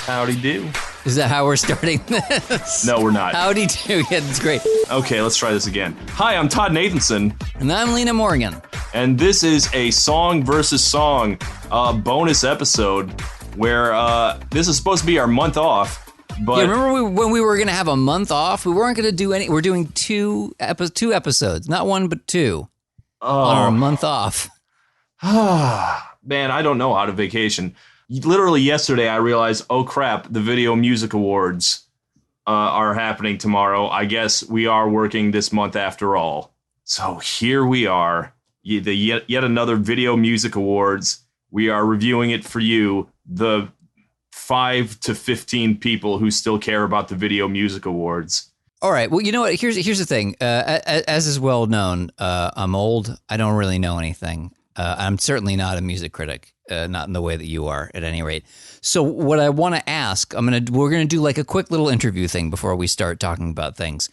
Howdy do. Is that how we're starting this? No, we're not. Howdy do. Yeah, that's great. Okay, let's try this again. Hi, I'm Todd Nathanson. And I'm Lena Morgan. And this is a song versus song bonus episode where this is supposed to be our month off. But yeah, remember when we were going to have a month off? We weren't going to do any. We're doing two episodes, not one, but two on our month off. Man, I don't know how to vacation. Literally yesterday, I realized, oh crap, the Video Music Awards are happening tomorrow. I guess we are working this month after all. So here we are, yet another Video Music Awards. We are reviewing it for you, the 5 to 15 people who still care about the Video Music Awards. All right. Well, you know what? Here's the thing. As is well known, I'm old. I don't really know anything. I'm certainly not a music critic, not in the way that you are, at any rate. So what I want to ask, we're gonna do like a quick little interview thing before we start talking about things,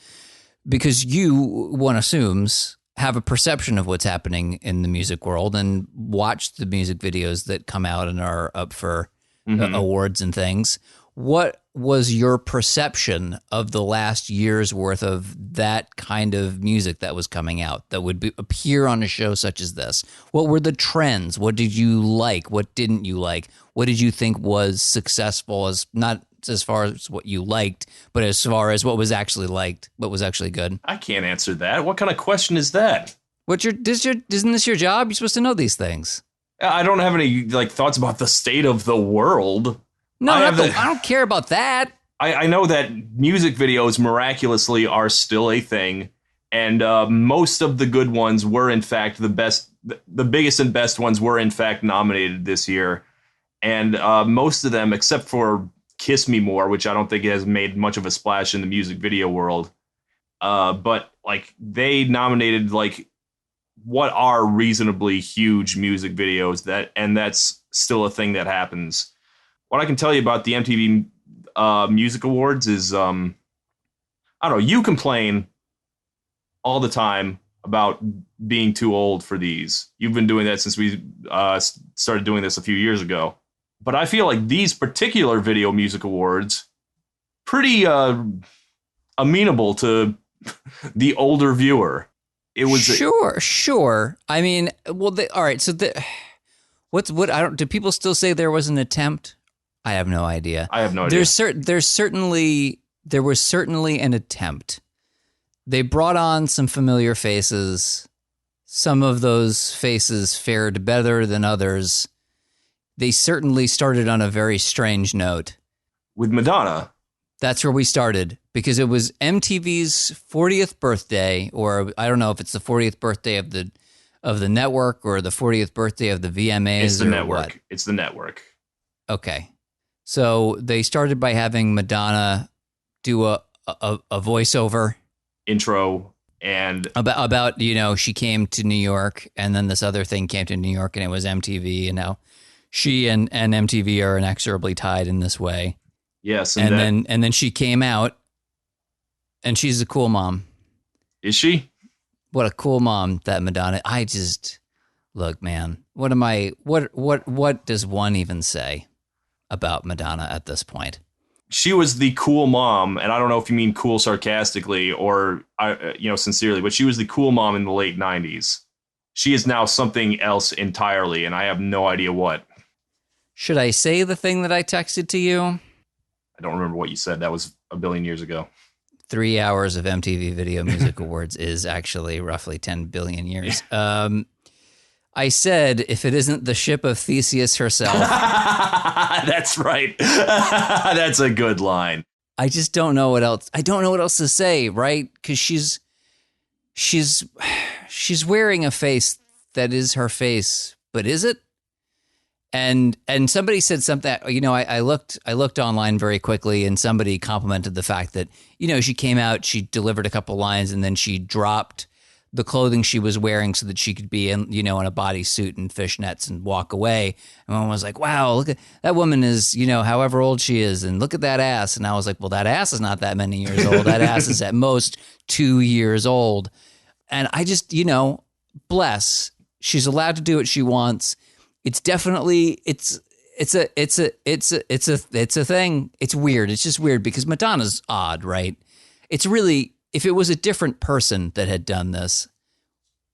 because you, one assumes, have a perception of what's happening in the music world and watch the music videos that come out and are up for awards and things. What was your perception of the last year's worth of that kind of music that was coming out that would appear on a show such as this? What were the trends? What did you like? What didn't you like? What did you think was successful, as not as far as what you liked, but as far as what was actually liked, what was actually good? I can't answer that. What kind of question is that? Isn't this your job? You're supposed to know these things. I don't have any thoughts about the state of the world. No, I don't care about that. I know that music videos miraculously are still a thing, and most of the good ones were, in fact, the best. The biggest and best ones were, in fact, nominated this year, and most of them, except for "Kiss Me More," which I don't think has made much of a splash in the music video world, but they nominated what are reasonably huge music videos, and that's still a thing that happens. What I can tell you about the MTV Music Awards is, I don't know, you complain all the time about being too old for these. You've been doing that since we started doing this a few years ago. But I feel like these particular Video Music Awards, pretty amenable to the older viewer. It was sure. I mean, well, all right. So do people still say there was an attempt? I have no idea. I have no idea. There was certainly an attempt. They brought on some familiar faces. Some of those faces fared better than others. They certainly started on a very strange note. With Madonna. That's where we started, because it was MTV's 40th birthday, or I don't know if it's the 40th birthday of the network or the 40th birthday of the VMAs. It's the network. What? It's the network. Okay. So they started by having Madonna do a voiceover intro and about she came to New York, and then this other thing came to New York, and it was MTV, and now she and MTV are inexorably tied in this way. Yes, and then she came out, and she's a cool mom. Is she? What a cool mom that Madonna. I just look, man. What does one even say about Madonna at this point? She was the cool mom, and I don't know if you mean cool sarcastically or sincerely, but she was the cool mom in the late 90s. She is now something else entirely, and I have no idea what. Should I say the thing that I texted to you? I don't remember what you said. That was a billion years ago. 3 hours of MTV Video Music Awards is actually roughly 10 billion years. I said, if it isn't the ship of Theseus herself. That's right. That's a good line. I just don't know what else. I don't know what else to say, right? Because she's wearing a face that is her face, but is it? And somebody said something, I looked online very quickly, and somebody complimented the fact that, she came out, she delivered a couple lines, and then she dropped the clothing she was wearing so that she could be in, in a bodysuit and fishnets and walk away. And one was like, wow, look at that woman is, however old she is, and look at that ass. And I was like, well, that ass is not that many years old. That ass is at most 2 years old. And I just, bless, she's allowed to do what she wants. It's definitely, it's a thing. It's weird. It's just weird because Madonna's odd, right? It's really, if it was a different person that had done this,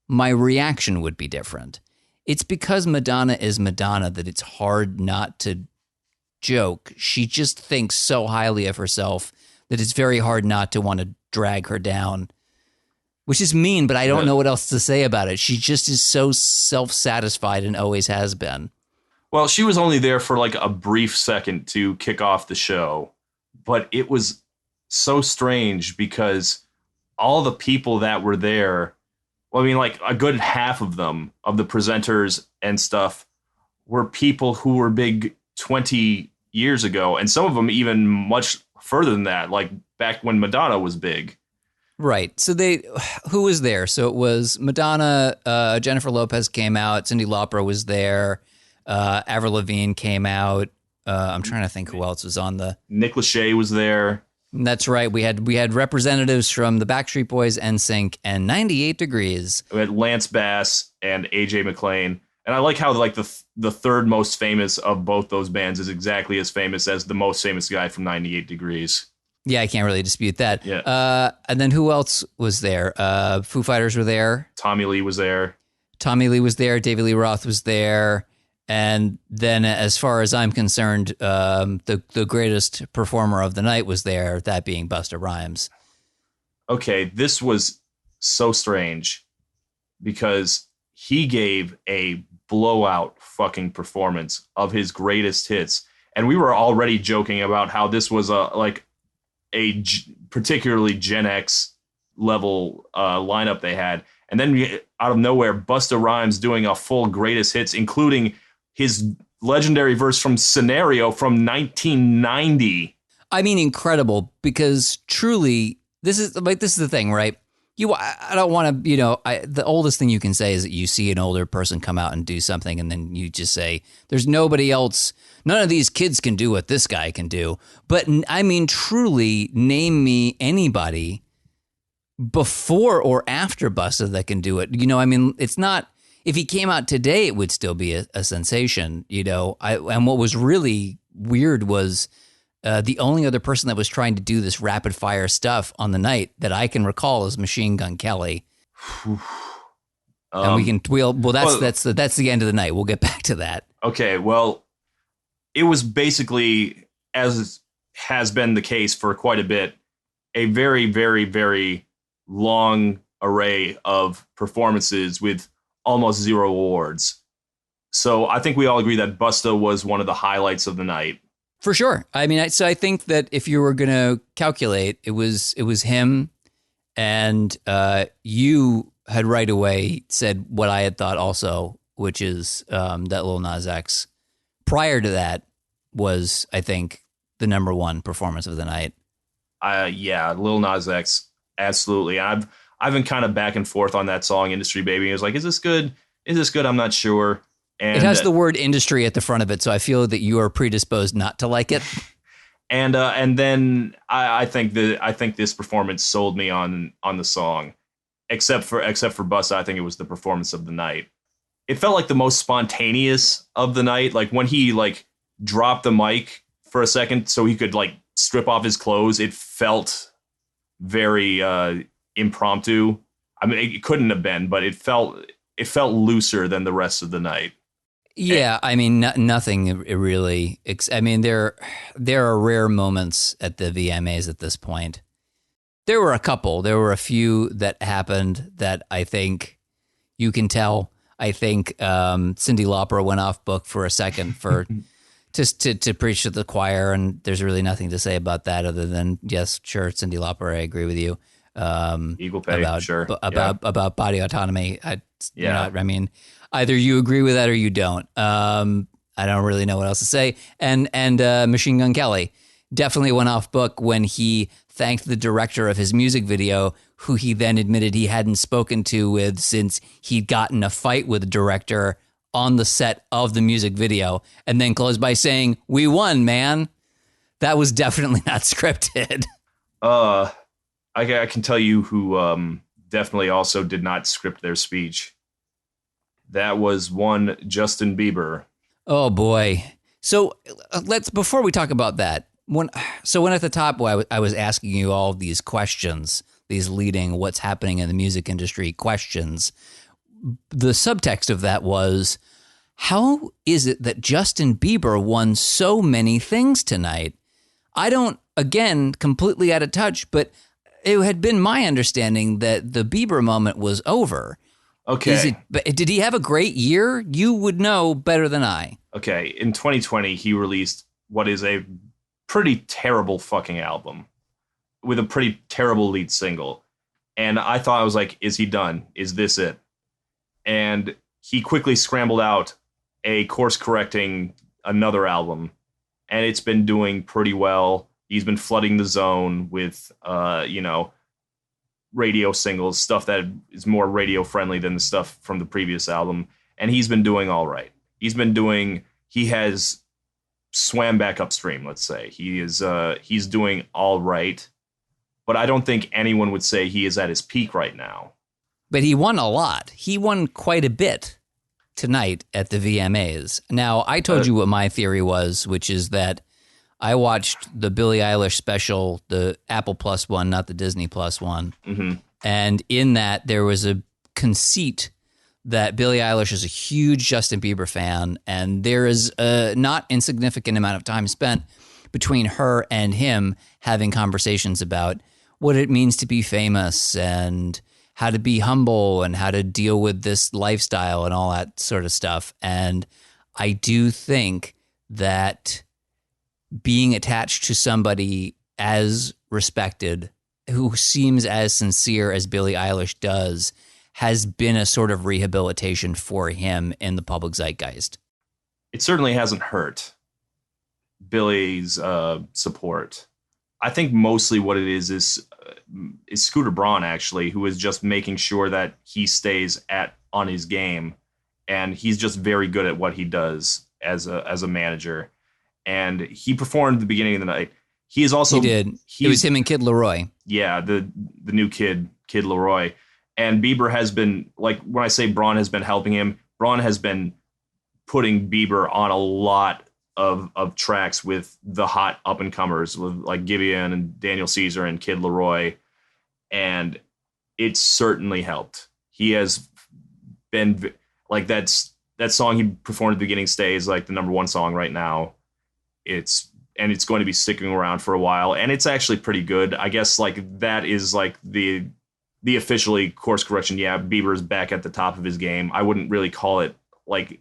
my reaction would be different. It's because Madonna is Madonna that it's hard not to joke. She just thinks so highly of herself that it's very hard not to want to drag her down, which is mean, but I don't know what else to say about it. She just is so self-satisfied and always has been. Well, she was only there for like a brief second to kick off the show, but it was so strange because all the people that were there, well, I mean, like a good half of them, of the presenters and stuff, were people who were big 20 years ago. And some of them even much further than that, like back when Madonna was big. Right. So who was there? So it was Madonna, Jennifer Lopez came out, Cyndi Lauper was there, Avril Lavigne came out. I'm trying to think who else was on the... Nick Lachey was there. That's right. We had representatives from the Backstreet Boys, NSYNC, and 98 Degrees. We had Lance Bass and AJ McLean. And I like how like the third most famous of both those bands is exactly as famous as the most famous guy from 98 Degrees. Yeah, I can't really dispute that. Yeah. And then who else was there? Foo Fighters were there. Tommy Lee was there. David Lee Roth was there. And then, as far as I'm concerned, the greatest performer of the night was there, that being Busta Rhymes. Okay, this was so strange because he gave a blowout fucking performance of his greatest hits. And we were already joking about how this was a particularly Gen X level lineup they had. And then out of nowhere, Busta Rhymes doing a full greatest hits, including his legendary verse from Scenario from 1990. I mean, incredible, because truly, this is the thing, right? I don't want to, the oldest thing you can say is that you see an older person come out and do something, and then you just say, there's nobody else. None of these kids can do what this guy can do. But I mean, truly, name me anybody before or after Busta that can do it. I mean, it's not. If he came out today, it would still be a sensation, and what was really weird was the only other person that was trying to do this rapid fire stuff on the night that I can recall is Machine Gun Kelly. And that's the end of the night. We'll get back to that. Okay, well, it was basically, as has been the case for quite a bit, a very, very, very long array of performances with almost zero awards. So I think we all agree that Busta was one of the highlights of the night. For sure. I mean, so I think that if you were going to calculate, it was him, and you had right away said what I had thought also, which is that Lil Nas X, prior to that, was, I think, the number one performance of the night. Yeah, Lil Nas X, absolutely. I've been kind of back and forth on that song, Industry Baby. I was like, is this good? Is this good? I'm not sure. And it has the word industry at the front of it, so I feel that you are predisposed not to like it. And then I think this performance sold me on the song, except for Busta. I think it was the performance of the night. It felt like the most spontaneous of the night. Like when he dropped the mic for a second so he could strip off his clothes. It felt very impromptu. I mean, it couldn't have been, but it felt looser than the rest of the night. Yeah, I mean, nothing really. I mean, there are rare moments at the VMAs at this point. There were a couple. There were a few that happened that I think you can tell. I think Cyndi Lauper went off book for a second for just to preach to the choir, and there's really nothing to say about that other than, yes, sure, Cyndi Lauper, I agree with you. Equal pay, about, sure. About body autonomy. I mean, either you agree with that or you don't. I don't really know what else to say. And Machine Gun Kelly definitely went off book when he thanked the director of his music video, who he then admitted he hadn't spoken to with since he'd gotten a fight with the director on the set of the music video, and then closed by saying, "We won, man." That was definitely not scripted. I can tell you who definitely also did not script their speech. That was one Justin Bieber. Oh boy. So before we talk about that, when at the top I was asking you all these questions, these leading what's happening in the music industry questions, the subtext of that was, how is it that Justin Bieber won so many things tonight? I don't, again, completely out of touch, but it had been my understanding that the Bieber moment was over. Okay. Did he have a great year? You would know better than I. Okay. In 2020, he released what is a pretty terrible fucking album with a pretty terrible lead single. And I thought, I was like, is he done? Is this it? And he quickly scrambled out a course-correcting another album, and it's been doing pretty well. He's been flooding the zone with, radio singles, stuff that is more radio-friendly than the stuff from the previous album, and he's been doing all right. He has swam back upstream, let's say. He's doing all right, but I don't think anyone would say he is at his peak right now. But he won a lot. He won quite a bit tonight at the VMAs. Now, I told you what my theory was, which is that I watched the Billie Eilish special, the Apple Plus one, not the Disney Plus one. Mm-hmm. And in that, there was a conceit that Billie Eilish is a huge Justin Bieber fan, and there is a not insignificant amount of time spent between her and him having conversations about what it means to be famous and how to be humble and how to deal with this lifestyle and all that sort of stuff. And I do think that being attached to somebody as respected, who seems as sincere as Billie Eilish does, has been a sort of rehabilitation for him in the public zeitgeist. It certainly hasn't hurt Billie's support. I think mostly what it is Scooter Braun, actually, who is just making sure that he stays on his game, and he's just very good at what he does as a manager. And he performed at the beginning of the night. He is also he did. It was him and Kid Laroi. Yeah, the new Kid Laroi. And Bieber has been, like, when I say Braun has been helping him, Braun has been putting Bieber on a lot of tracks with the hot up and comers, with like Gibeon and Daniel Caesar and Kid Laroi, and it certainly helped. He has been like that song he performed at the beginning stays like the number one song right now. It's going to be sticking around for a while, and it's actually pretty good. I guess like that is like the officially course correction. Yeah, Bieber's back at the top of his game. I wouldn't really call it like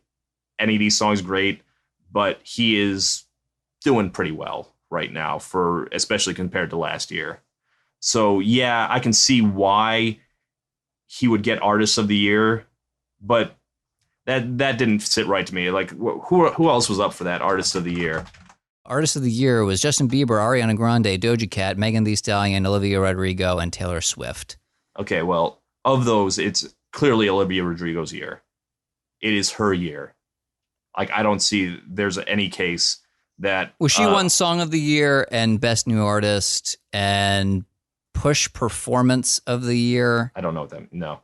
any of these songs great, but he is doing pretty well right now, especially compared to last year. So yeah, I can see why he would get Artist of the Year, but that didn't sit right to me. Like who else was up for that Artist of the Year? Artist of the Year was Justin Bieber, Ariana Grande, Doja Cat, Megan Thee Stallion, Olivia Rodrigo, and Taylor Swift. Okay, well, of those, it's clearly Olivia Rodrigo's year. It is her year. Like, I don't see there's any case that... Well, she won Song of the Year and Best New Artist and Push Performance of the Year. I don't know what that... No.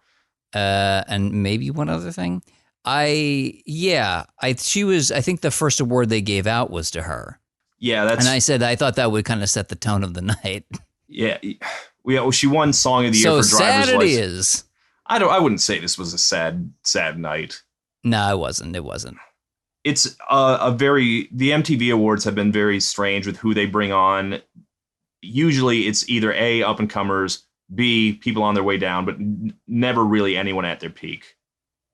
And maybe one other thing. I think the first award they gave out was to her. Yeah, that's... And I said I thought that would kind of set the tone of the night. Yeah. Well, she won Song of the Year for Driver's License. So sad it is. I wouldn't say this was a sad night. No, it wasn't. It wasn't. It's the MTV Awards have been very strange with who they bring on. Usually it's either A, up and comers, B, people on their way down, but never really anyone at their peak.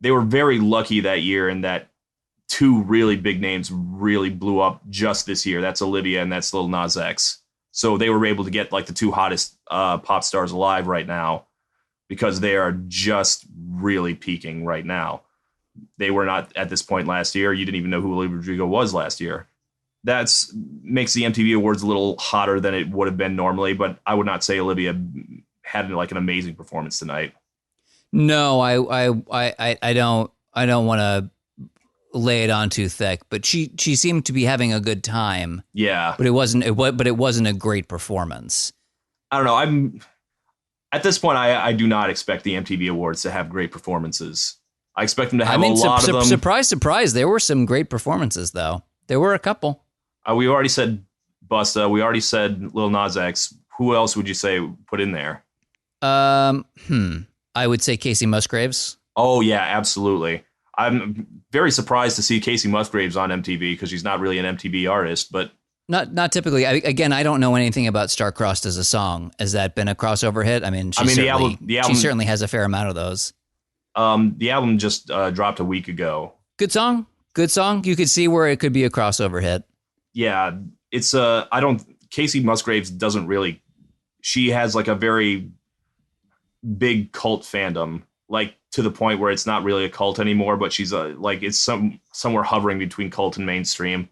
They were very lucky that year in that two really big names really blew up just this year. That's Olivia and that's Lil Nas X. So they were able to get like the two hottest pop stars alive right now because they are just really peaking right now. They were not at this point last year. You didn't even know who Olivia Rodrigo was last year. That makes the MTV Awards a little hotter than it would have been normally, but I would not say Olivia had like an amazing performance tonight. No, I don't want to lay it on too thick, but she seemed to be having a good time. Yeah, but it wasn't a great performance. I don't know. At this point, I do not expect the MTV Awards to have great performances. I expect them to have a lot of them. Surprise, surprise. There were some great performances, though. there were a couple. We already said Busta. We already said Lil Nas X. Who else would you say put in there? I would say Casey Musgraves. Oh, yeah, absolutely. I'm very surprised to see Casey Musgraves on MTV because she's not really an MTV artist, but not typically. I don't know anything about Star-Crossed as a song. Has that been a crossover hit? I mean, the album, she certainly has a fair amount of those. The album just dropped a week ago. Good song. You could see where it could be a crossover hit. Yeah, it's Casey Musgraves doesn't really. She has like a very big cult fandom, like to the point where it's not really a cult anymore, but she's it's somewhere hovering between cult and mainstream.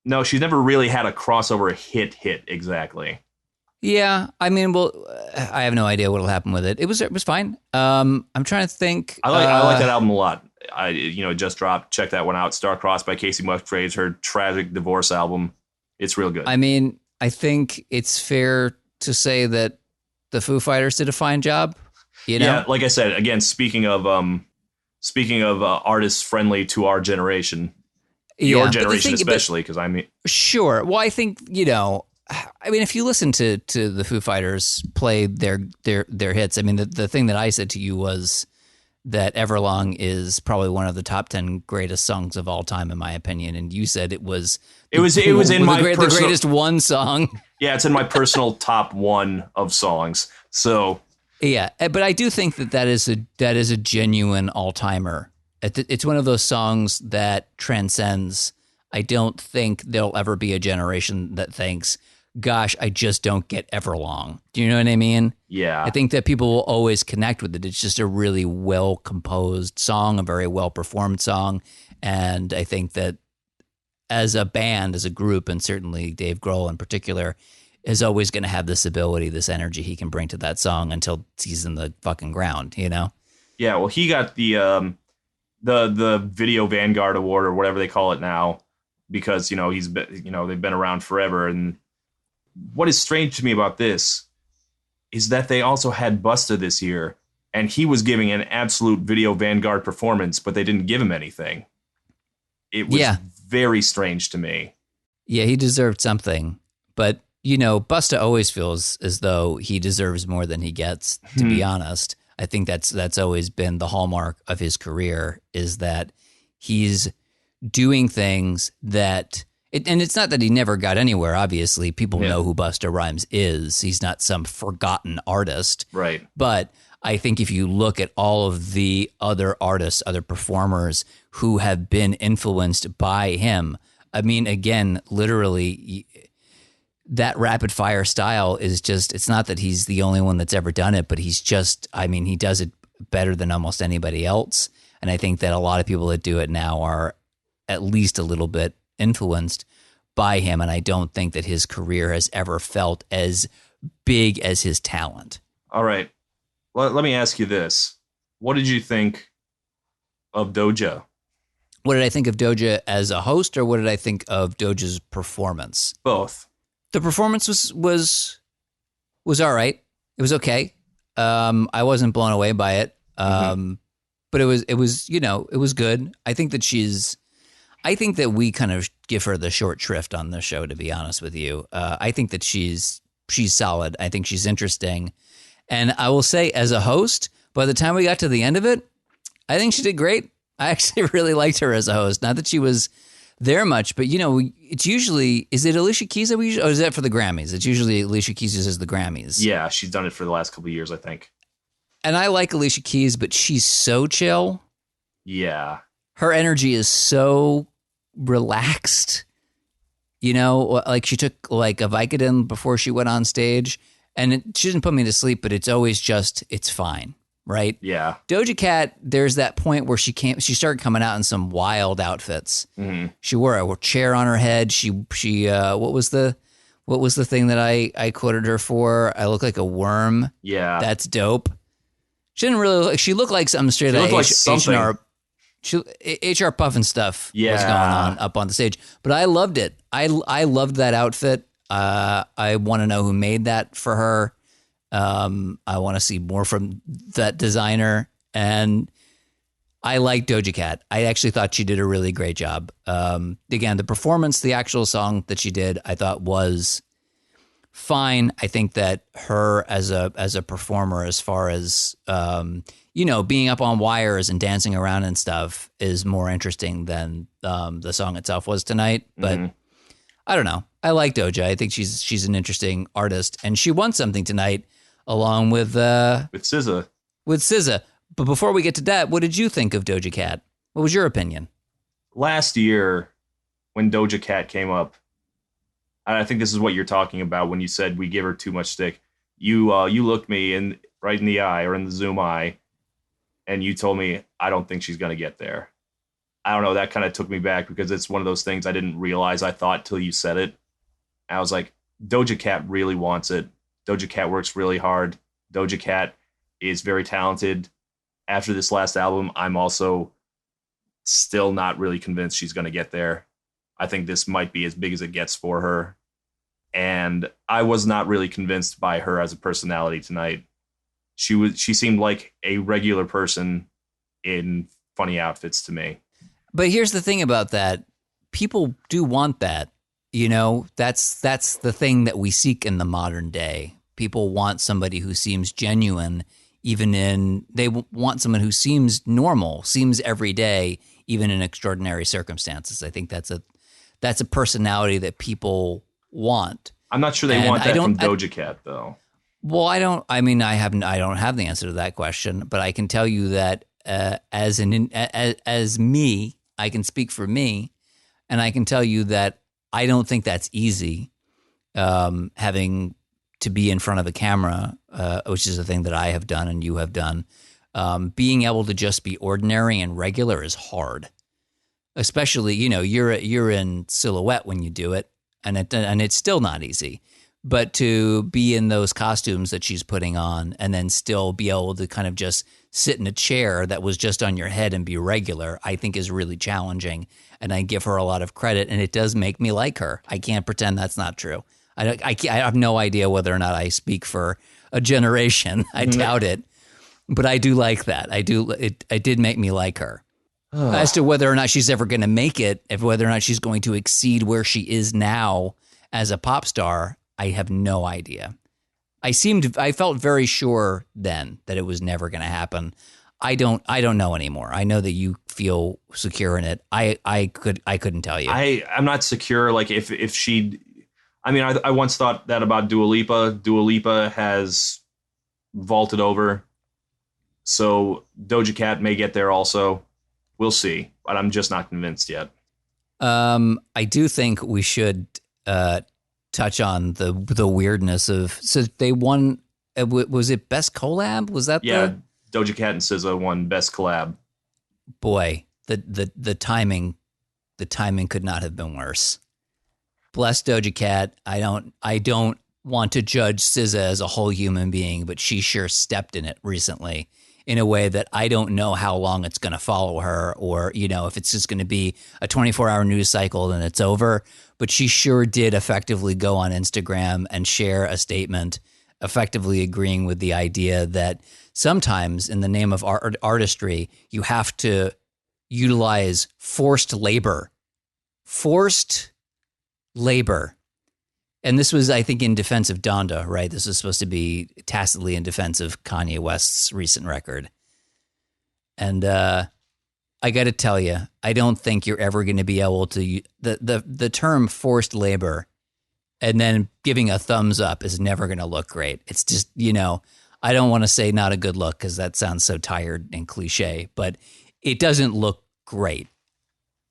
No, she's never really had a crossover hit exactly. Yeah, I mean, well, I have no idea what'll happen with it. It was fine. I'm trying to think. I like that album a lot. It just dropped. Check that one out. Star-Crossed by Casey Musgraves, her tragic divorce album. It's real good. I mean, I think it's fair to say that the Foo Fighters did a fine job. Yeah, like I said, again, speaking of artists friendly to our generation, your generation especially, because I mean, sure. Well, I think if you listen to the Foo Fighters play their hits, I mean, the thing that I said to you was that Everlong is probably one of the top 10 greatest songs of all time, in my opinion, and you said it was in the greatest one song. Yeah, it's in my personal top one of songs. So yeah, but I do think that is a genuine all-timer. It's one of those songs that transcends. I don't think there'll ever be a generation that thinks, gosh, I just don't get Everlong. Do you know what I mean? Yeah. I think that people will always connect with it. It's just a really well-composed song, a very well-performed song. And I think that as a band, as a group, and certainly Dave Grohl in particular, is always going to have this ability, this energy he can bring to that song until he's in the fucking ground, Yeah, well, he got the Video Vanguard Award or whatever they call it now because, he's been, they've been around forever. And what is strange to me about this is that they also had Busta this year and he was giving an absolute Video Vanguard performance, but they didn't give him anything. It was very strange to me. Yeah, he deserved something, but Busta always feels as though he deserves more than he gets, to be honest. I think that's always been the hallmark of his career, is that he's doing things that, and it's not that he never got anywhere, obviously. People know who Busta Rhymes is. He's not some forgotten artist. Right. But I think if you look at all of the other artists, other performers who have been influenced by him, I mean, again, literally, that rapid fire style is just, it's not that he's the only one that's ever done it, but he does it better than almost anybody else. And I think that a lot of people that do it now are at least a little bit influenced by him. And I don't think that his career has ever felt as big as his talent. All right. Let me ask you this. What did you think of Doja? What did I think of Doja as a host, or what did I think of Doja's performance? Both. The performance was all right. It was okay. I wasn't blown away by it. But it was good. I think that we kind of give her the short shrift on the show, to be honest with you. I think that she's solid. I think she's interesting. And I will say, as a host, by the time we got to the end of it, I think she did great. I actually really liked her as a host. Not that she was there much, but it's usually, is it Alicia Keys that we usually, or is that for the Grammys? It's usually Alicia Keys who does the Grammys. Yeah, she's done it for the last couple of years, I think. And I like Alicia Keys, but she's so chill. Yeah. Her energy is so relaxed. Like she took like a Vicodin before she went on stage, and she didn't put me to sleep, but it's always just, it's fine. Right? Yeah. Doja Cat, there's that point where she started coming out in some wild outfits. Mm-hmm. She wore a chair on her head. She what was the thing that I quoted her for? I look like a worm. Yeah. That's dope. She didn't really look, she looked like something straight out of HR Puffin stuff was going on up on the stage. But I loved it. I loved that outfit. I want to know who made that for her. I want to see more from that designer, and I like Doja Cat. I actually thought she did a really great job. Again, the performance, the actual song that she did, I thought was fine. I think that her as a performer, as far as being up on wires and dancing around and stuff, is more interesting than the song itself was tonight. But I don't know. I like Doja. I think she's an interesting artist, and she won something tonight along with SZA. With SZA. But before we get to that, what did you think of Doja Cat? What was your opinion? Last year, when Doja Cat came up, and I think this is what you're talking about when you said we give her too much stick. You looked me right in the eye, or in the Zoom eye, and you told me, I don't think she's going to get there. I don't know. That kind of took me back because it's one of those things I didn't realize I thought till you said it. I was like, Doja Cat really wants it. Doja Cat works really hard. Doja Cat is very talented. After this last album, I'm also still not really convinced she's going to get there. I think this might be as big as it gets for her. And I was not really convinced by her as a personality tonight. She seemed like a regular person in funny outfits to me. But here's the thing about that. People do want that. That's the thing that we seek in the modern day. People want somebody who seems genuine, they want someone who seems normal, seems everyday, even in extraordinary circumstances. I think that's a personality that people want. I'm not sure they want that from Doja Cat, though. Well, I don't have the answer to that question, but I can tell you that as me, I can speak for me, and I can tell you that I don't think that's easy. Having to be in front of a camera, which is a thing that I have done and you have done, being able to just be ordinary and regular is hard. Especially, you're in silhouette when you do it, and it's still not easy. But to be in those costumes that she's putting on and then still be able to kind of just sit in a chair that was just on your head and be regular, I think is really challenging. And I give her a lot of credit, and it does make me like her. I can't pretend that's not true. I have no idea whether or not I speak for a generation. I doubt it. But I do like that. It did make me like her. As to whether or not she's ever going to make it, whether or not she's going to exceed where she is now as a pop star, I have no idea. I felt very sure then that it was never going to happen. I don't know anymore. I know that you feel secure in it. I couldn't tell you. I'm not secure. Like if she, I once thought that about Dua Lipa. Dua Lipa has vaulted over. So Doja Cat may get there also. We'll see, but I'm just not convinced yet. I do think we should touch on the weirdness of. So they won. Was it best collab? Was that Doja Cat and SZA won best collab. Boy, the timing could not have been worse. Bless Doja Cat. I don't want to judge SZA as a whole human being, but she sure stepped in it recently in a way that I don't know how long it's going to follow her, or, if it's just going to be a 24-hour news cycle and it's over. But she sure did effectively go on Instagram and share a statement effectively agreeing with the idea that sometimes in the name of artistry, you have to utilize forced labor. Forced labor. And this was, I think, in defense of Donda, right? This was supposed to be tacitly in defense of Kanye West's recent record. And I got to tell you, I don't think you're ever going to be able to the term forced labor and then giving a thumbs up is never going to look great. It's just, I don't want to say not a good look because that sounds so tired and cliche, but it doesn't look great.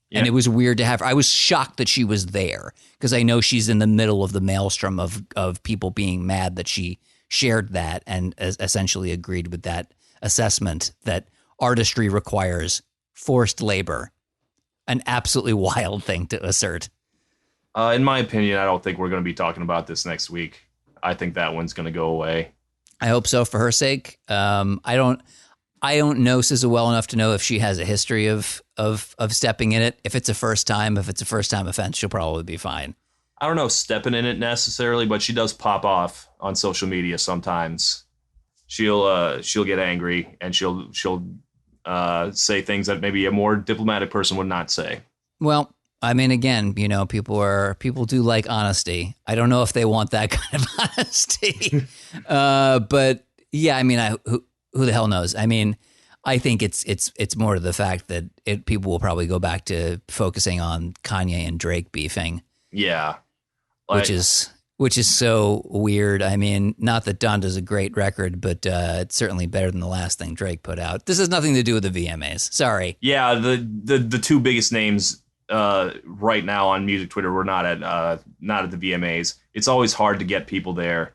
Yeah. And it was weird to have her. I was shocked that she was there because I know she's in the middle of the maelstrom of people being mad that she shared that and essentially agreed with that assessment that artistry requires forced labor. An absolutely wild thing to assert. In my opinion, I don't think we're going to be talking about this next week. I think that one's going to go away. I hope so for her sake. I don't know SZA well enough to know if she has a history of stepping in it. If it's a first time offense, she'll probably be fine. I don't know stepping in it necessarily, but she does pop off on social media sometimes. She'll get angry and she'll say things that maybe a more diplomatic person would not say. Well, I mean, again, people do like honesty. I don't know if they want that kind of honesty, but yeah, I mean, who the hell knows? I mean, I think it's more to the fact that people will probably go back to focusing on Kanye and Drake beefing. Yeah, which is so weird. I mean, not that Donda's a great record, but it's certainly better than the last thing Drake put out. This has nothing to do with the VMAs. Sorry. Yeah, the two biggest names right now on music Twitter were not at the VMAs. It's always hard to get people there.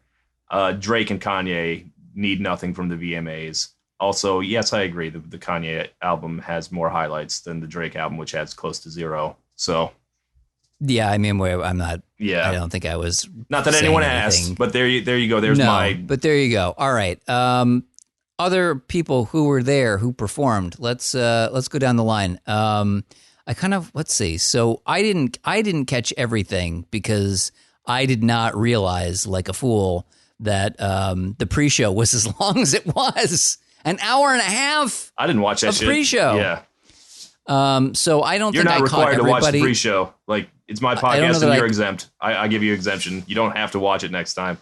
Drake and Kanye need nothing from the VMAs. Also, yes, I agree. The Kanye album has more highlights than the Drake album, which has close to 0. So, yeah, I mean, I'm not. Yeah, I don't think I was. Not that anyone asked, but there you go. There's But there you go. All right. Other people who were there who performed. Let's go down the line. Let's see. So I didn't catch everything because I did not realize, like a fool, that the pre-show was as long as it was. An hour and a half. I didn't watch that shit. Pre-show. Yeah. So I don't You're think I not caught required to watch everybody. the pre-show. Like, it's my podcast and you're exempt. I give you exemption. You don't have to watch it next time.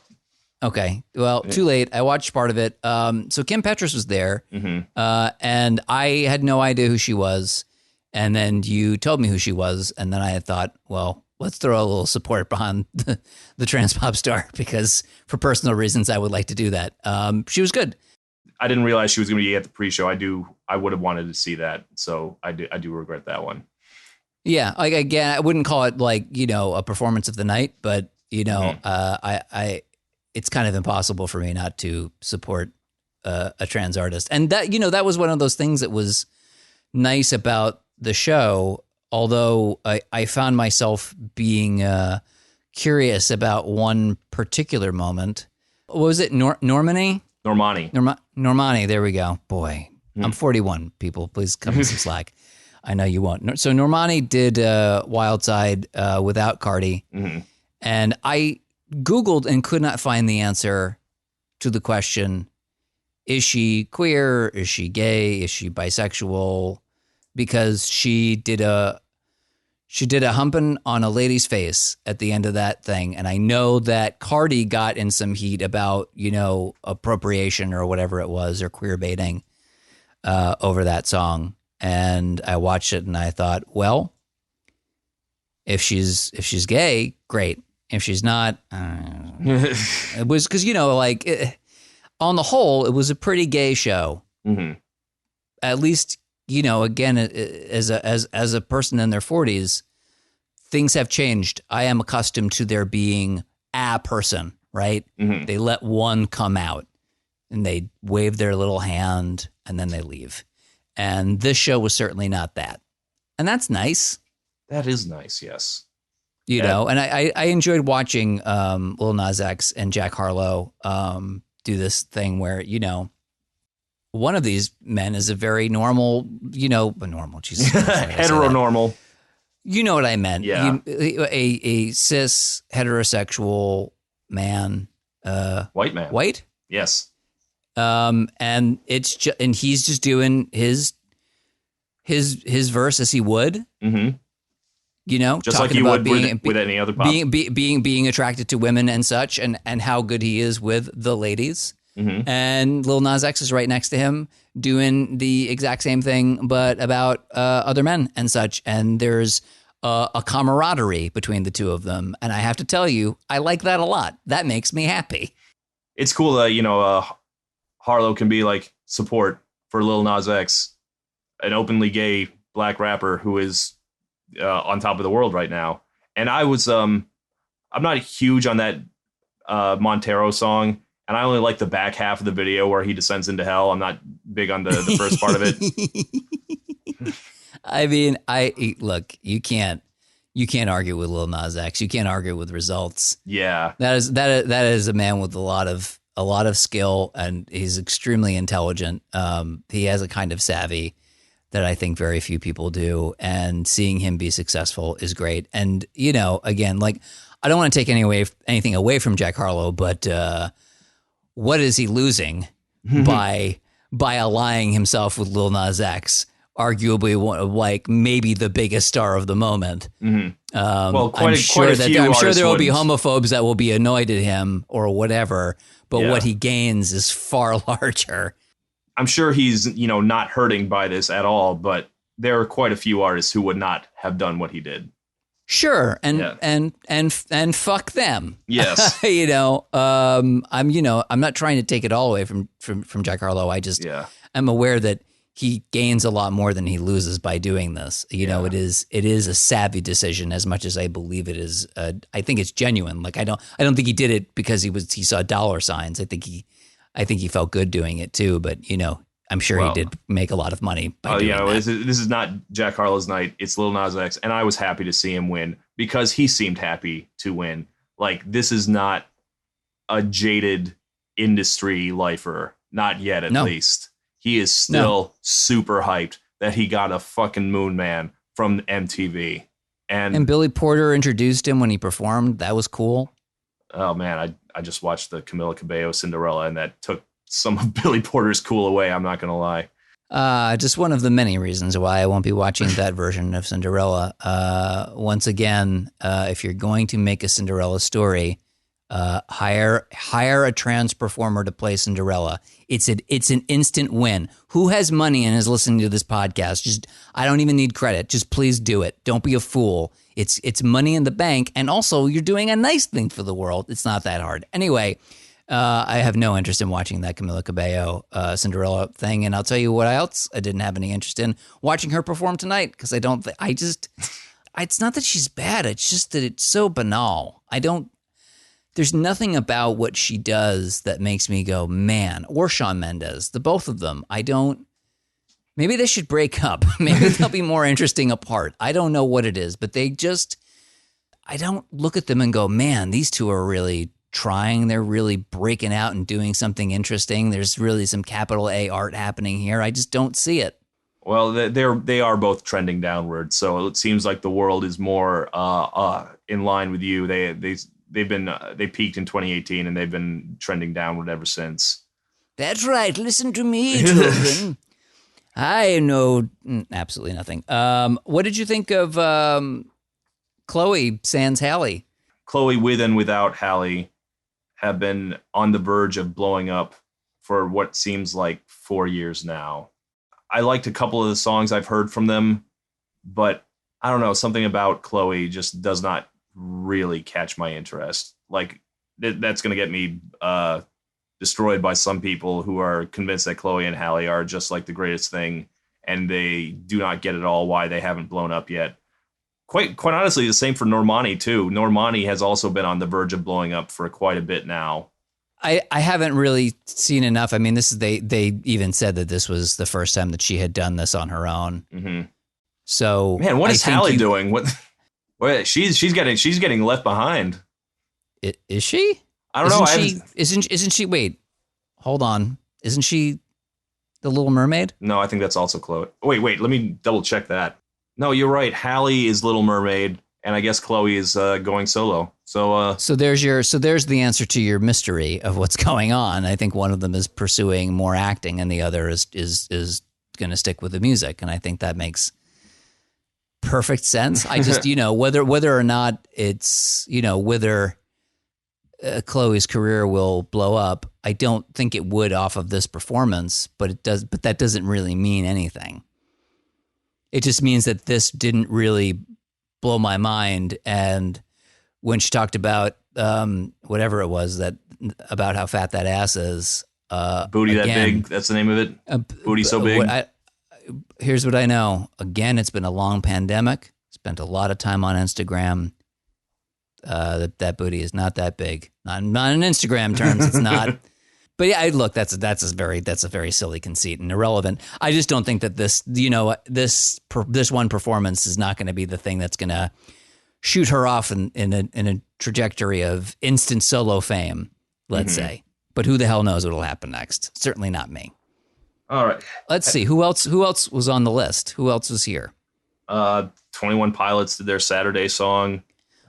Okay. Well, too late. I watched part of it. So Kim Petras was there, and I had no idea who she was. And then you told me who she was, and then I had thought, well, let's throw a little support behind the trans pop star because for personal reasons I would like to do that. She was good. I didn't realize she was going to be at the pre-show. I would have wanted to see that, so I do regret that one. Yeah, like again, I wouldn't call it like a performance of the night, but I it's kind of impossible for me not to support a trans artist, and that was one of those things that was nice about the show. Although I found myself being curious about one particular moment. What was it? Normani. Normani, there we go. Boy, I'm 41, people. Please cut me some slack. I know you won't. So Normani did Wild Side without Cardi. And I Googled and could not find the answer to the question, is she queer? Is she gay? Is she bisexual? Because she did a humping on a lady's face at the end of that thing. And I know that Cardi got in some heat about, appropriation or whatever it was, or queer baiting over that song. And I watched it and I thought, well, if she's gay, great. If she's not, it was because, on the whole, it was a pretty gay show. At least, again, as a person in their 40s, things have changed. I am accustomed to there being a person, right? They let one come out and they wave their little hand and then they leave. And this show was certainly not that. And that's nice. That is nice, yes. And I enjoyed watching Lil Nas X and Jack Harlow do this thing where, one of these men is a very normal, Jesus. Heteronormal. You know what I meant. Yeah. A cis heterosexual man. White man. White? Yes. And it's just, and he's just doing his verse as he would. Just like you would with any other pop. Being attracted to women and such, and how good he is with the ladies. And Lil Nas X is right next to him doing the exact same thing, but about other men and such. And there's a camaraderie between the two of them. And I have to tell you, I like that a lot. That makes me happy. It's cool that, Harlow can be like support for Lil Nas X, an openly gay black rapper who is on top of the world right now. And I was, I'm not huge on that Montero song. And I only like the back half of the video where he descends into hell. I'm not big on the first part of it. I mean, look, you can't argue with Lil Nas X. You can't argue with results. Yeah, that is a man with a lot of skill, and he's extremely intelligent. He has a kind of savvy that I think very few people do, and seeing him be successful is great. And again, like, I don't want to take anything away from Jack Harlow, but what is he losing by by allying himself with Lil Nas X, arguably like maybe the biggest star of the moment. Mm-hmm. I'm sure there will be homophobes that will be annoyed at him or whatever, but what he gains is far larger. I'm sure he's, not hurting by this at all, but there are quite a few artists who would not have done what he did. Sure, and fuck them. Yes. I'm not trying to take it all away from Jack Harlow. I'm aware that he gains a lot more than he loses by doing this. It is a savvy decision as much as I believe it is. I think it's genuine. Like I don't think he did it because he saw dollar signs. I think he felt good doing it too. But I'm sure he did make a lot of money by doing that. This is not Jack Harlow's night. It's Lil Nas X, and I was happy to see him win because he seemed happy to win. Like, this is not a jaded industry lifer. Not yet, at least. He is still super hyped that he got a fucking Moon Man from MTV. And Billy Porter introduced him when he performed. That was cool. Oh, man, I just watched the Camila Cabello Cinderella, and that took some of Billy Porter's cool away, I'm not going to lie. Just one of the many reasons why I won't be watching that version of Cinderella. Once again, if you're going to make a Cinderella story, hire a trans performer to play Cinderella. It's an instant win. Who has money and is listening to this podcast? I don't even need credit. Just please do it. Don't be a fool. It's money in the bank, and also you're doing a nice thing for the world. It's not that hard. Anyway. I have no interest in watching that Camila Cabello Cinderella thing, and I'll tell you what else I didn't have any interest in watching her perform tonight because it's not that she's bad, it's just that it's so banal. There's nothing about what she does that makes me go, man, or Shawn Mendes, the both of them. Maybe they should break up. Maybe they'll be more interesting apart. I don't know what it is, but I don't look at them and go, man, these two are really trying. They're really breaking out and doing something interesting. There's really some capital A art happening here. I just don't see it. Well, they are both trending downward, so it seems like the world is more in line with you. They peaked in 2018 and they've been trending downward ever since. That's right. Listen to me, children. I know absolutely nothing. What did you think of Chloe sans Halle? Chloe with and without Halle have been on the verge of blowing up for what seems like 4 years now. I liked a couple of the songs I've heard from them, but I don't know, something about Chloe just does not really catch my interest. Like, that's going to get me destroyed by some people who are convinced that Chloe and Halle are just like the greatest thing, and they do not get at all why they haven't blown up yet. Quite honestly, the same for Normani, too. Normani has also been on the verge of blowing up for quite a bit now. I haven't really seen enough. I mean, they even said that this was the first time that she had done this on her own. Mm-hmm. So, man, what is Halle doing? What she's getting left behind. Is she? I don't know. Isn't she? Wait, hold on. Isn't she the Little Mermaid? No, I think that's also Chloe. Wait. Let me double check that. No, you're right. Halle is Little Mermaid, and I guess Chloe is going solo. So there's the answer to your mystery of what's going on. I think one of them is pursuing more acting, and the other is going to stick with the music, and I think that makes perfect sense. I just whether or not it's whether Chloe's career will blow up, I don't think it would off of this performance, but it does. But that doesn't really mean anything. It just means that this didn't really blow my mind. And when she talked about whatever it was about how fat that ass is, booty again, that big. That's the name of it. Booty so big. Here's what I know. Again, it's been a long pandemic. Spent a lot of time on Instagram. That booty is not that big. Not in Instagram terms, it's not. But yeah, look, that's a very silly conceit and irrelevant. I just don't think that this one performance is not going to be the thing that's going to shoot her off in a trajectory of instant solo fame, let's say. But who the hell knows what'll happen next? Certainly not me. All right. Let's see who else was on the list. Who else was here? 21 Pilots did their Saturday song.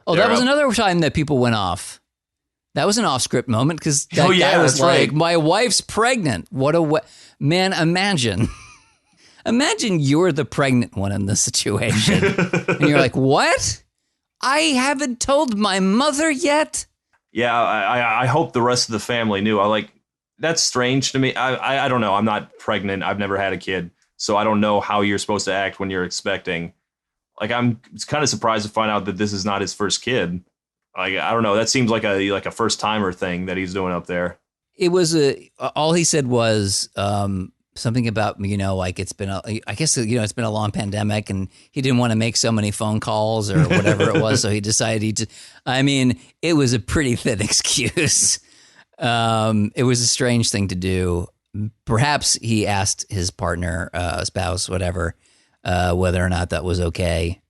Oh, that was another time that people went off. That was an off-script moment because that Oh, yeah, guy was that's like, right. "My wife's pregnant." What a man! Imagine you're the pregnant one in this situation, and you're like, "What? I haven't told my mother yet." Yeah, I hope the rest of the family knew. That's strange to me. I don't know. I'm not pregnant. I've never had a kid, so I don't know how you're supposed to act when you're expecting. I'm kind of surprised to find out that this is not his first kid. I don't know. That seems like a first timer thing that he's doing up there. It was all he said was something about, it's been it's been a long pandemic and he didn't want to make so many phone calls or whatever it was. So he decided it was a pretty thin excuse. It was a strange thing to do. Perhaps he asked his partner, spouse, whatever, whether or not that was okay.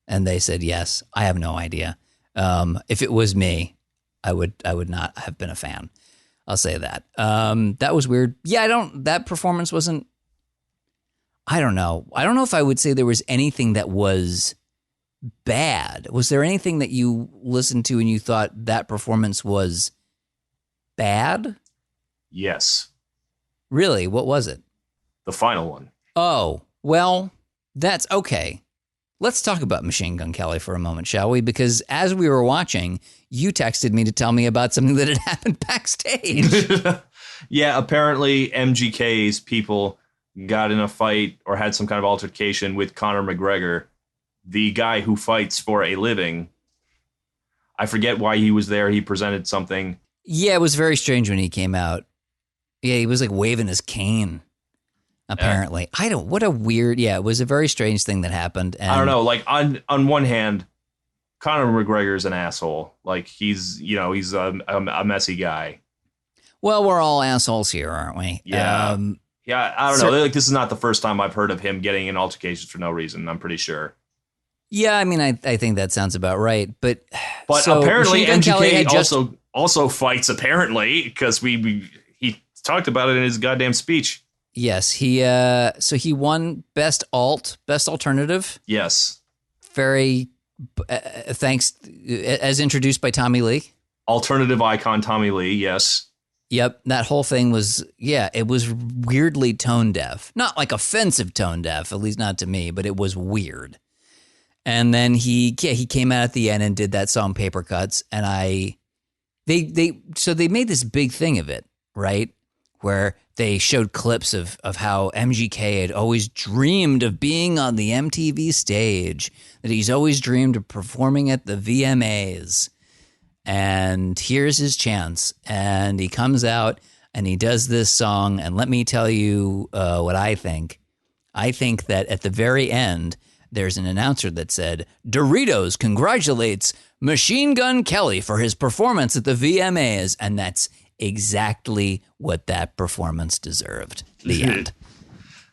And they said yes. I have no idea. If it was me, I would not have been a fan. I'll say that. That was weird. Yeah, that performance wasn't, I don't know. I don't know if I would say there was anything that was bad. Was there anything that you listened to and you thought that performance was bad? Yes. Really? What was it? The final one. Oh, well, that's okay. Let's talk about Machine Gun Kelly for a moment, shall we? Because as we were watching, you texted me to tell me about something that had happened backstage. Yeah, apparently MGK's people got in a fight or had some kind of altercation with Conor McGregor, the guy who fights for a living. I forget why he was there. He presented something. Yeah, it was very strange when he came out. Yeah, he was like waving his cane. Apparently, what a weird, it was a very strange thing that happened. And I don't know, on one hand, Conor McGregor's an asshole. He's a messy guy. Well, we're all assholes here, aren't we? Yeah. I don't know. This is not the first time I've heard of him getting in altercations for no reason, I'm pretty sure. Yeah, I think that sounds about right. But so apparently MGK also fights, apparently, because he talked about it in his goddamn speech. Yes, he won best alternative. Yes. Very thanks, as introduced by Tommy Lee. Alternative icon Tommy Lee, yes. Yep, that whole thing was, it was weirdly tone deaf. Not like offensive tone deaf, at least not to me, but it was weird. And then he came out at the end and did that song Paper Cuts, and they made this big thing of it, right? Where they showed clips of how MGK had always dreamed of being on the MTV stage, that he's always dreamed of performing at the VMAs. And here's his chance. And he comes out and he does this song. And let me tell you what I think. I think that at the very end, there's an announcer that said, Doritos congratulates Machine Gun Kelly for his performance at the VMAs. And that's exactly what that performance deserved. The end.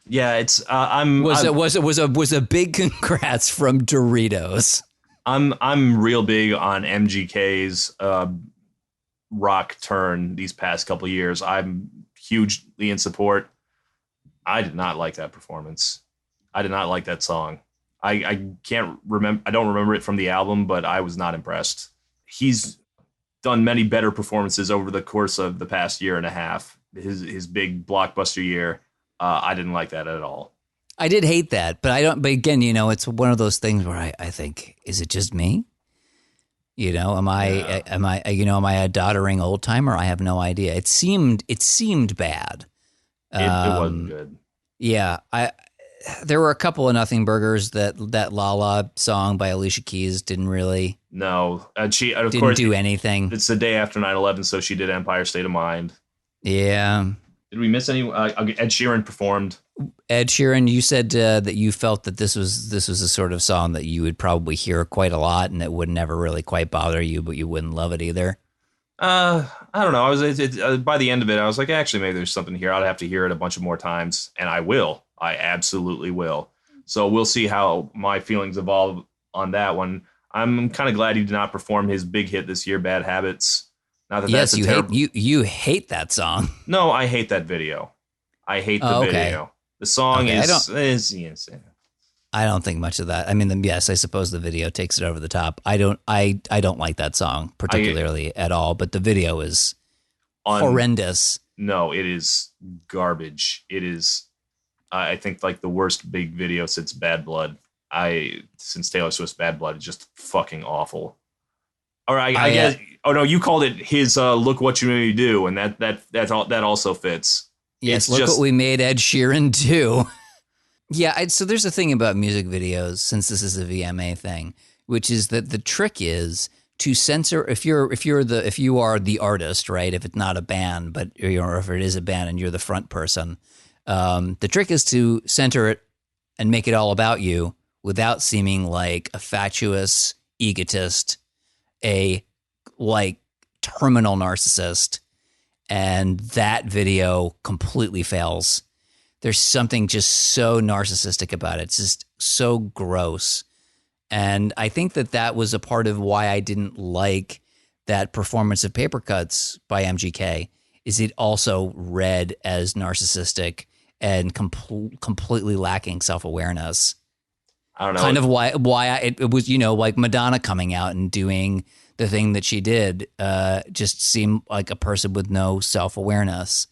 Yeah, it's was a big congrats from Doritos. I'm real big on MGK's rock turn these past couple of years. I'm hugely in support. I did not like that performance. I did not like that song. I can't remember. I don't remember it from the album, but I was not impressed. He's done many better performances over the course of the past year and a half. His big blockbuster year. I didn't like that at all. I did hate that, but I don't. But again, it's one of those things where I think, is it just me? Am I a doddering old timer? I have no idea. It seemed bad. It wasn't good. Yeah, there were a couple of nothing burgers that Lala song by Alicia Keys didn't really. No, and she of didn't course do anything. It's the day after 9/11, so she did Empire State of Mind. Yeah. Did we miss any? Ed Sheeran performed. Ed Sheeran, you said that you felt that this was a sort of song that you would probably hear quite a lot, and it would never really quite bother you, but you wouldn't love it either. I don't know. I was by the end of it, I was like, actually, maybe there's something here. I'd have to hear it a bunch of more times, and I will. I absolutely will. So we'll see how my feelings evolve on that one. I'm kind of glad he did not perform his big hit this year, Bad Habits. Not that yes, that's terrible. You hate that song. No, I hate that video. I hate the video. The song is I don't think much of that. I mean, yes, I suppose the video takes it over the top. I don't like that song particularly at all, but the video is horrendous. No, it is garbage. It is, I think, like the worst big video since Bad Blood. Since Taylor Swift's Bad Blood, it's just fucking awful. Or I guess. Oh no, you called it his "Look What You Made Me Do," and that also fits. Yes, look what we made Ed Sheeran do. Yeah, so there's a thing about music videos, since this is a VMA thing, which is that the trick is to censor if you are the artist, right? If it's not a band, but or if it is a band and you're the front person, the trick is to center it and make it all about you without seeming like a fatuous egotist, a like terminal narcissist, and that video completely fails. There's something just so narcissistic about it. It's just so gross. And I think that was a part of why I didn't like that performance of Paper Cuts by MGK, is it also read as narcissistic and completely lacking self-awareness. I don't know. Kind of why it was, like Madonna coming out and doing the thing that she did just seemed like a person with no self-awareness.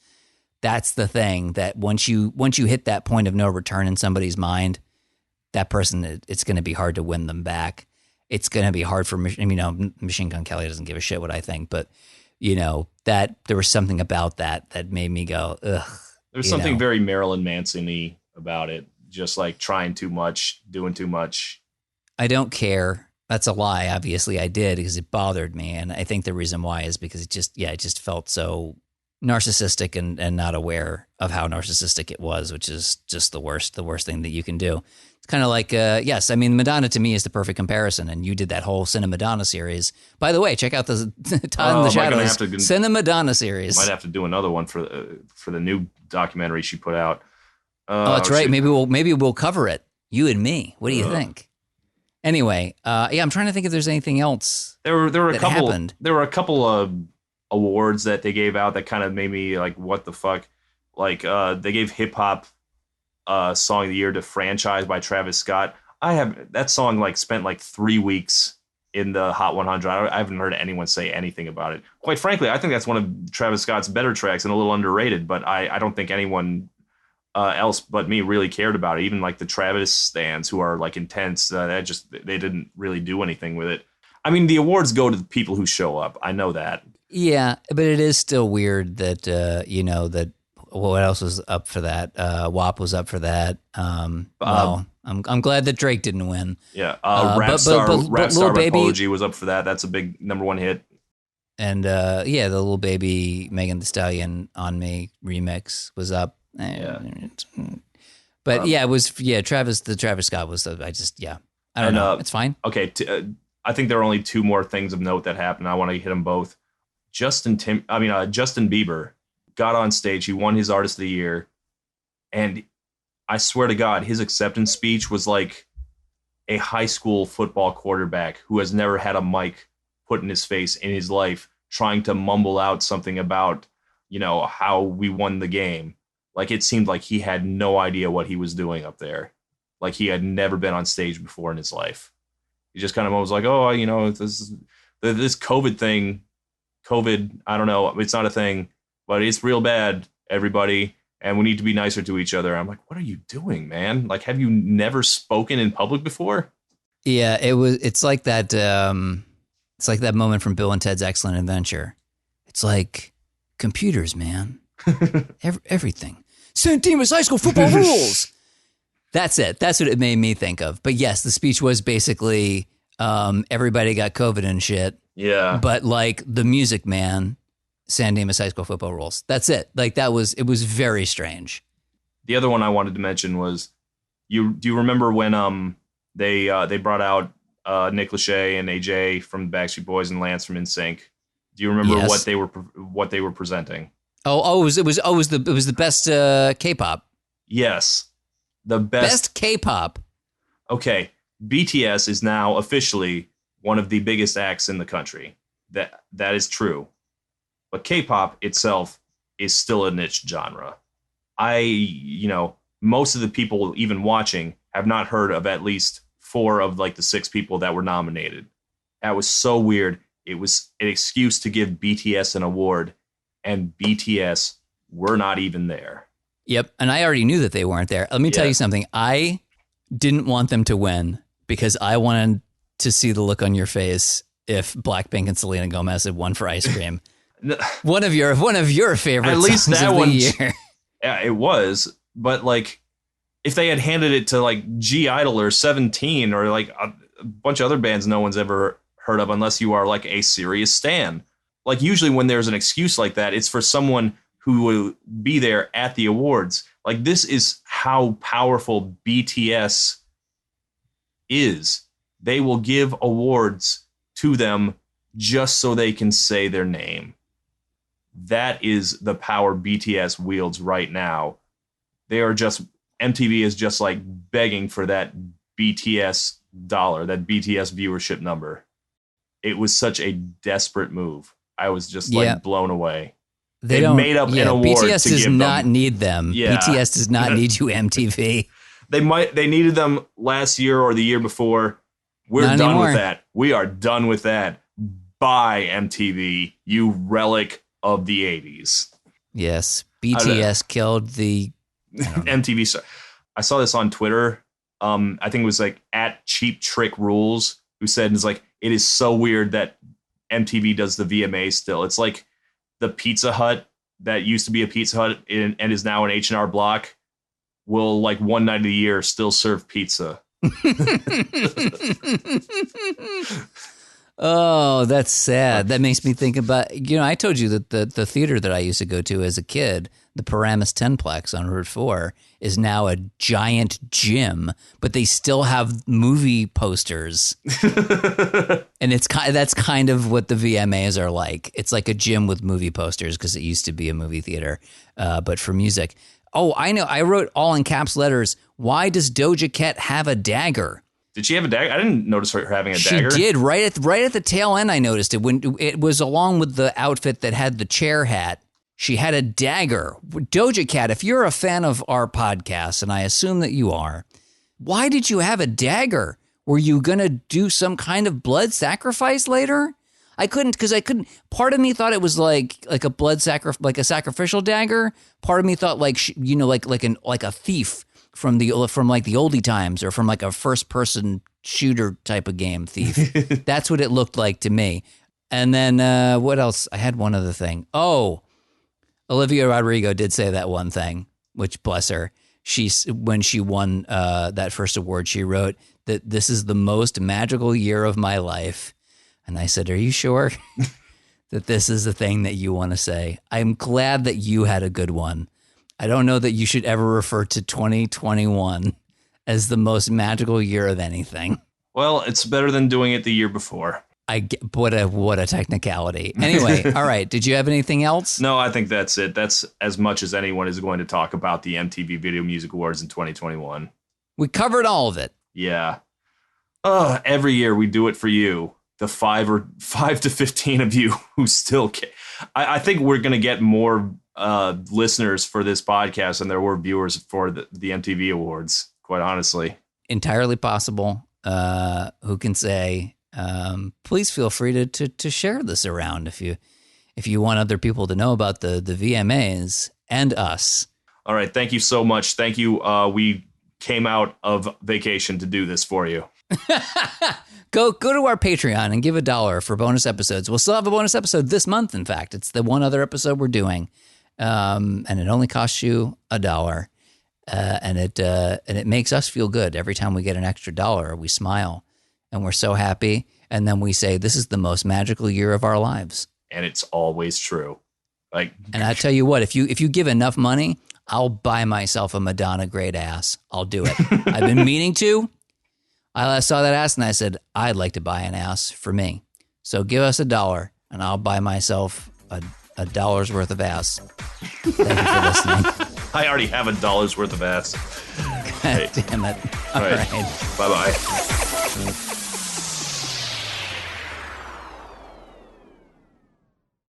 That's the thing, that once you hit that point of no return in somebody's mind, that person, it's going to be hard to win them back. It's going to be hard for, Machine Gun Kelly doesn't give a shit what I think, but that there was something about that made me go, ugh. There's something very Marilyn Manson-y about it. Just like trying too much, doing too much. I don't care. That's a lie. Obviously I did, because it bothered me. And I think the reason why is because it just felt so narcissistic and not aware of how narcissistic it was, which is just the worst thing that you can do. It's kind of like, yes, I mean, Madonna to me is the perfect comparison. And you did that whole Cinema Madonna series. By the way, check out the Todd in the Shadows Cinema Madonna series. Might have to do another one for the new documentary she put out. Oh, that's right. Maybe we'll cover it. You and me. What do you think? Anyway, I'm trying to think if there's anything else. There were a couple. Happened. There were a couple of awards that they gave out that kind of made me like, what the fuck? Like they gave hip hop song of the year to Franchise by Travis Scott. I have that song like spent like 3 weeks in the Hot 100. I haven't heard anyone say anything about it. Quite frankly, I think that's one of Travis Scott's better tracks and a little underrated. But I don't think anyone else but me really cared about it. Even like the Travis stans who are like intense, they didn't really do anything with it. I mean, the awards go to the people who show up. I know that. Yeah, but it is still weird that that what else was up for that? WAP was up for that. Well, I'm glad that Drake didn't win. Yeah, Rap Star by Apology was up for that. That's a big #1 hit. And the Lil Baby Megan Thee Stallion On Me remix was up. Yeah. But it was Travis Scott was I don't know. It's fine. Okay, I think there are only two more things of note that happened. I want to hit them both. Justin Bieber got on stage. He won his Artist of the Year, and I swear to God, his acceptance speech was like a high school football quarterback who has never had a mic put in his face in his life, trying to mumble out something about how we won the game. Like, it seemed like he had no idea what he was doing up there. Like, he had never been on stage before in his life. He just kind of was like, oh, this COVID thing, I don't know, it's not a thing, but it's real bad, everybody, and we need to be nicer to each other. I'm like, what are you doing, man? Like, have you never spoken in public before? Yeah, it's like that moment from Bill and Ted's Excellent Adventure. It's like computers, man. Everything. St. Demas High School football rules. That's it. That's what it made me think of. But yes, the speech was basically everybody got COVID and shit. Yeah. But like the music, man, San Dimas High School football rules. That's it. Like it was very strange. The other one I wanted to mention was, do you remember when they brought out Nick Lachey and AJ from the Backstreet Boys and Lance from NSYNC? Do you remember what they were presenting? It was the best K-pop. Yes. The best K-pop. Okay. BTS is now officially one of the biggest acts in the country. That is true. But K-pop itself is still a niche genre. Most of the people even watching have not heard of at least 4 of like the 6 people that were nominated. That was so weird. It was an excuse to give BTS an award, and BTS were not even there. Yep. And I already knew that they weren't there. Let me tell you something. I didn't want them to win because I wanted to see the look on your face if Blackpink and Selena Gomez had won for Ice Cream. one of your favorite at least songs that of one, the year. Yeah, it was. But like, if they had handed it to like G Idol or 17 or like a bunch of other bands no one's ever heard of unless you are like a serious stan. Like usually when there's an excuse like that, it's for someone who will be there at the awards. Like this is how powerful BTS is. They will give awards to them just so they can say their name. That is the power BTS wields right now. They are just, MTV is just like begging for that BTS dollar, that BTS viewership number. It was such a desperate move. I was just like blown away. They made up an award. BTS to does give not them. need them. Yeah. BTS does not need you, MTV. They needed them last year or the year before. We're Not done anymore. with that. We are done with that. Bye, MTV, you relic of the 80s. Yes. BTS killed the MTV star. I saw this on Twitter. I think it was like at Cheap Trick Rules, who said it's like it is so weird that MTV does the VMA still. It's like the Pizza Hut that used to be a Pizza Hut and is now an H&R Block will like one night of the year still serve pizza. Oh, that's sad. That makes me think about, I told you that the theater that I used to go to as a kid, the Paramus 10-plex on Route 4, is now a giant gym, but they still have movie posters. And that's kind of what the VMAs are like. It's like a gym with movie posters because it used to be a movie theater, but for music. Oh, I know. I wrote all in caps letters. Why does Doja Cat have a dagger? Did she have a dagger? I didn't notice her having a dagger. She did. Right at the tail end, I noticed it. When it was along with the outfit that had the chair hat, she had a dagger. Doja Cat, if you're a fan of our podcast, and I assume that you are, why did you have a dagger? Were you going to do some kind of blood sacrifice later? I couldn't. Part of me thought it was like a blood like a sacrificial dagger. Part of me thought like a thief from the oldie times, or from like a first person shooter type of game thief. That's what it looked like to me. And then what else? I had one other thing. Oh, Olivia Rodrigo did say that one thing, which bless her. When she won that first award, she wrote that this is the most magical year of my life. And I said, are you sure that this is the thing that you want to say? I'm glad that you had a good one. I don't know that you should ever refer to 2021 as the most magical year of anything. Well, it's better than doing it the year before. What a technicality. Anyway, all right. Did you have anything else? No, I think that's it. That's as much as anyone is going to talk about the MTV Video Music Awards in 2021. We covered all of it. Yeah. Every year we do it for you. The 5 to 15 of you who still care. I think we're going to get more listeners for this podcast than there were viewers for the MTV Awards, quite honestly. Entirely possible. Who can say? Please feel free to share this around if you want other people to know about the VMAs and us. All right. Thank you so much. Thank you. We came out of vacation to do this for you. Go to our Patreon and give $1 for bonus episodes. We'll still have a bonus episode this month. In fact, it's the one other episode we're doing, and it only costs you $1, and it makes us feel good every time we get an extra $1. We smile, and we're so happy, and then we say, "This is the most magical year of our lives." And it's always true. And I tell you what, if you give enough money, I'll buy myself a Madonna great ass. I'll do it. I've been meaning to. I saw that ass and I said, I'd like to buy an ass for me. So give us $1 and I'll buy myself a dollar's worth of ass. Thank you for listening. I already have $1 worth of ass. God damn it. All right. Bye-bye.